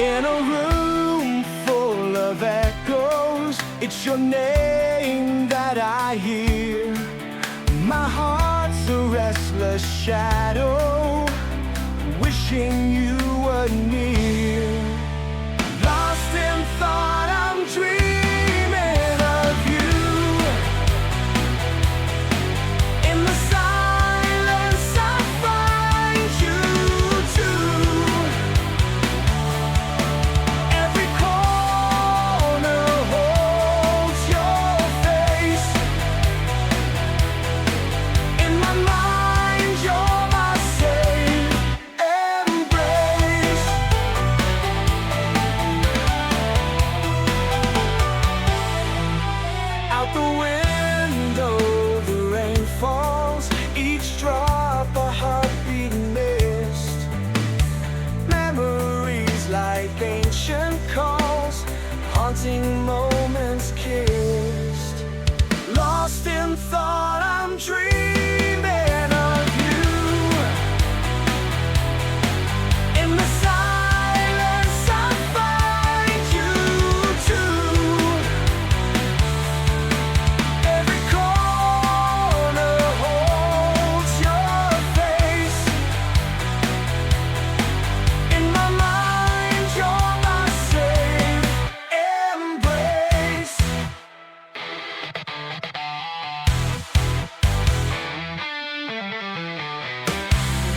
In a room full of echoes, it's your name that I hear. My heart's a restless shadow, wishing you were near. Lost in thought, I'm dreaming of you. In the silence, I find you too. Every corner holds your face. In my mind, you're my safe embrace. Out the window, the rain falls, each drop a heartbeat mist. Memories like ancient calls, haunting moments kissed. Lost in thought, I'm dreaming of you. In the silence, I find you too. Every corner holds your face. In my mind, you're my safe embrace.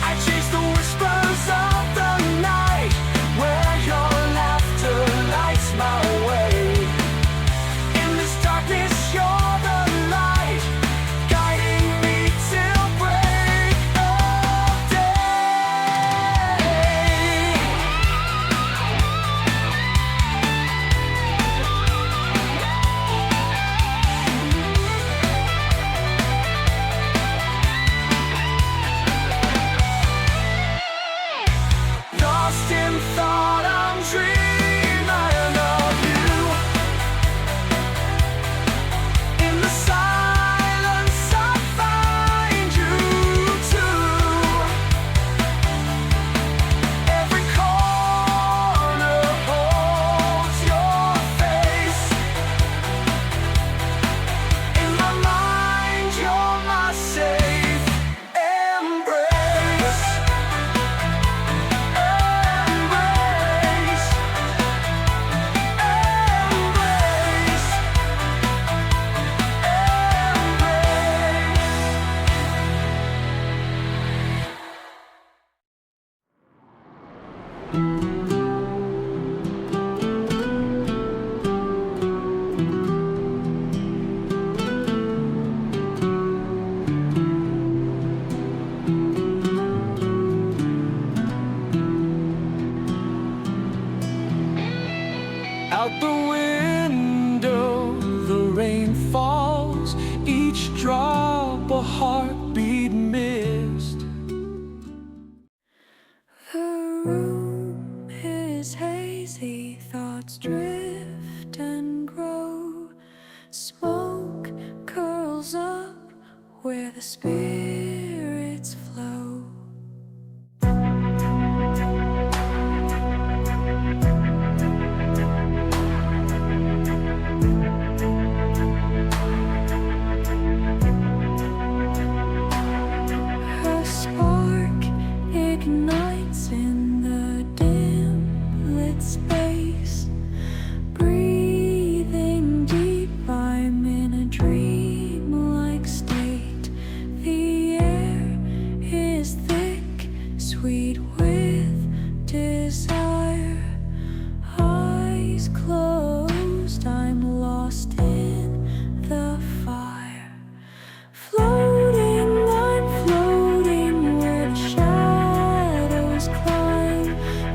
I chase the whispers of the night, where your laughter lights my way. In this darkness, you're the light, guiding me till break of day. Lost in thought, I'm dreaming of you. In the silence, I find you too. Every corner holds your face. In my mind, you're my safe embrace. Embrace, embrace, out the window, the rain falls, each drop a heartbeat missed. The room is hazy, thoughts drift and grow. Smoke curls up where the spirits flow. A spark ignites in the dim lit space. Breathing deep, I'm in a dreamlike state. The air is thick, sweet with desire. Eyes closed, I'm lost in the fire. Floating, I'm floating where the shadows climb.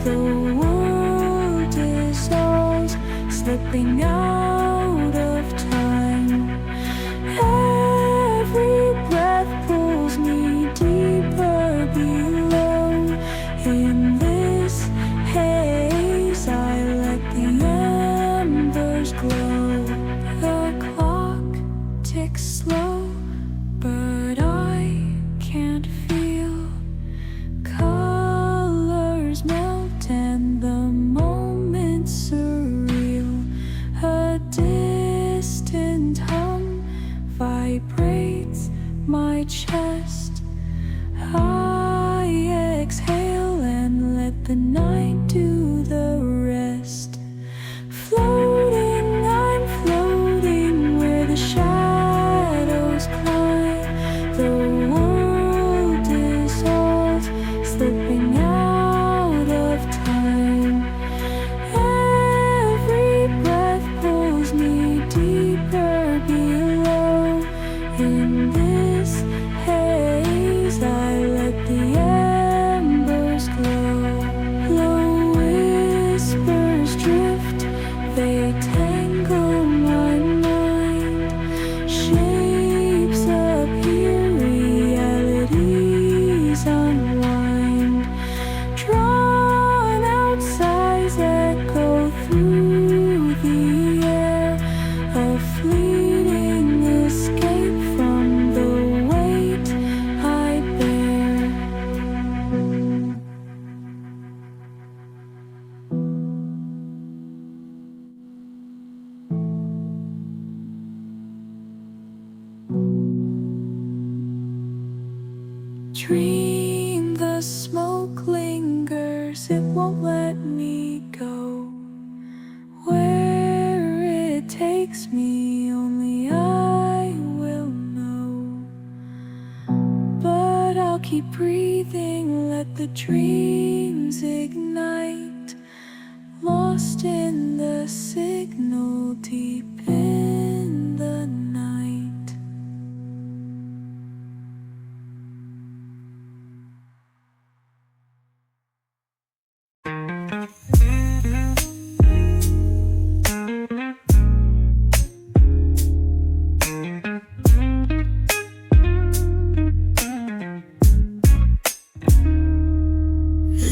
The world dissolves, slipping out of time. Every breath pulls me deeper below. In this haze, I let the embers glow. The clock ticks slow, but I can't feel colors melt and the moment takes me, only I will know. But I'll keep breathing, let the dreams ignite, lost in the signal deep in the night.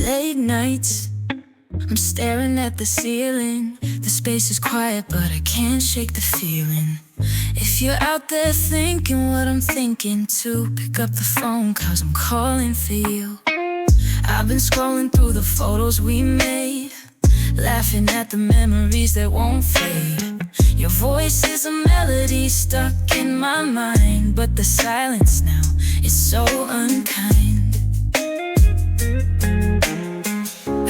Late nights, I'm staring at the ceiling. The space is quiet, but I can't shake the feeling. If you're out there thinking what I'm thinking too, pick up the phone, 'cause I'm calling for you. I've been scrolling through the photos we made, laughing at the memories that won't fade. Your voice is a melody stuck in my mind, but the silence now is so unkind.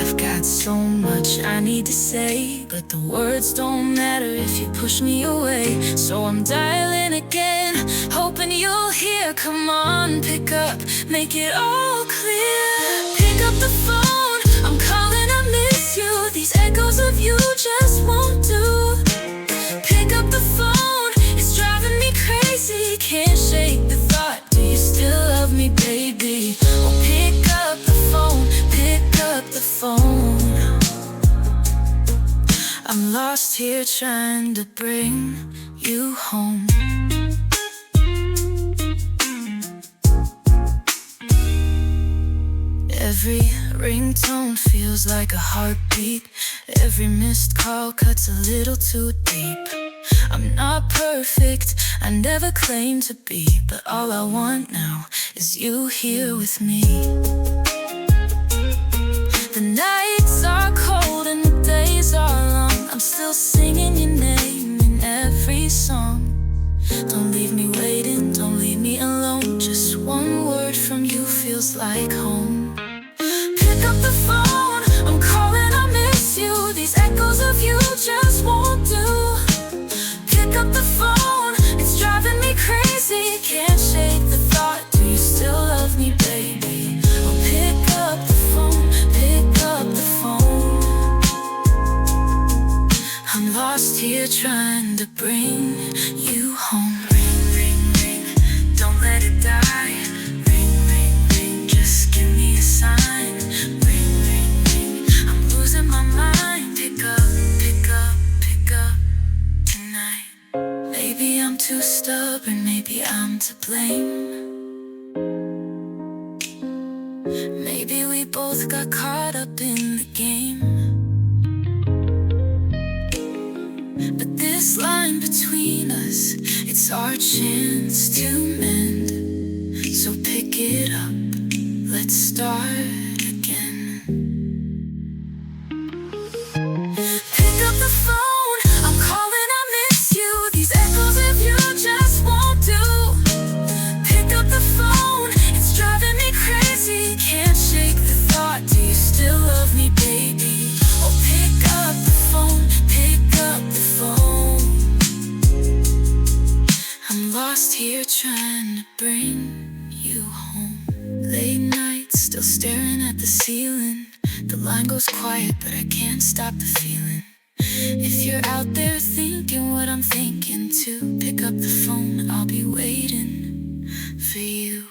I've got so much I need to say, but the words don't matter if you push me away. So I'm dialing again, hoping you'll hear. Come on, pick up, make it all clear. Pick up the phone, I'm calling, I miss you. These echoes of you just won't do. Pick up the phone, it's driving me crazy. Can't shake the thought, do you still love me, baby? Oh, pick up the phone, pick up the phone. I'm lost here trying to bring you home. Every ringtone feels like a heartbeat. Every missed call cuts a little too deep. I'm not perfect, I never claimed to be, but all I want now is you here with me. The nights are cold and the days are long. I'm still singing your name in every song. Don't leave me waiting, don't leave me alone. Just one word from you feels like home. Pick up the phone, I'm calling, I miss you. These echoes of you just won't do. Pick up the phone, it's driving me crazy. Can't shake the thought, do you still love me, baby? Oh, pick up the phone, pick up the phone. I'm lost here trying to bring you home. Ring, ring, ring, don't let it die. Ring, ring, ring, just give me a sign. Ring, ring, ring, I'm losing my mind. Pick up, pick up, pick up tonight. Maybe I'm too stubborn, maybe I'm to blame. Maybe we both got caught up in the game. But this line between us, it's our chance to mend. So pick it up, let's start again. Pick up the phone, I'm calling, I miss you. These echoes of you just won't do. Pick up the phone, it's driving me crazy. Can't shake the thought, do you still love me, baby? Oh, pick up the phone, pick up the phone. I'm lost here trying to bring you home. Late nights, still staring at the ceiling. The line goes quiet, but I can't stop the feeling. If you're out there thinking what I'm thinking too, pick up the phone, I'll be waiting for you.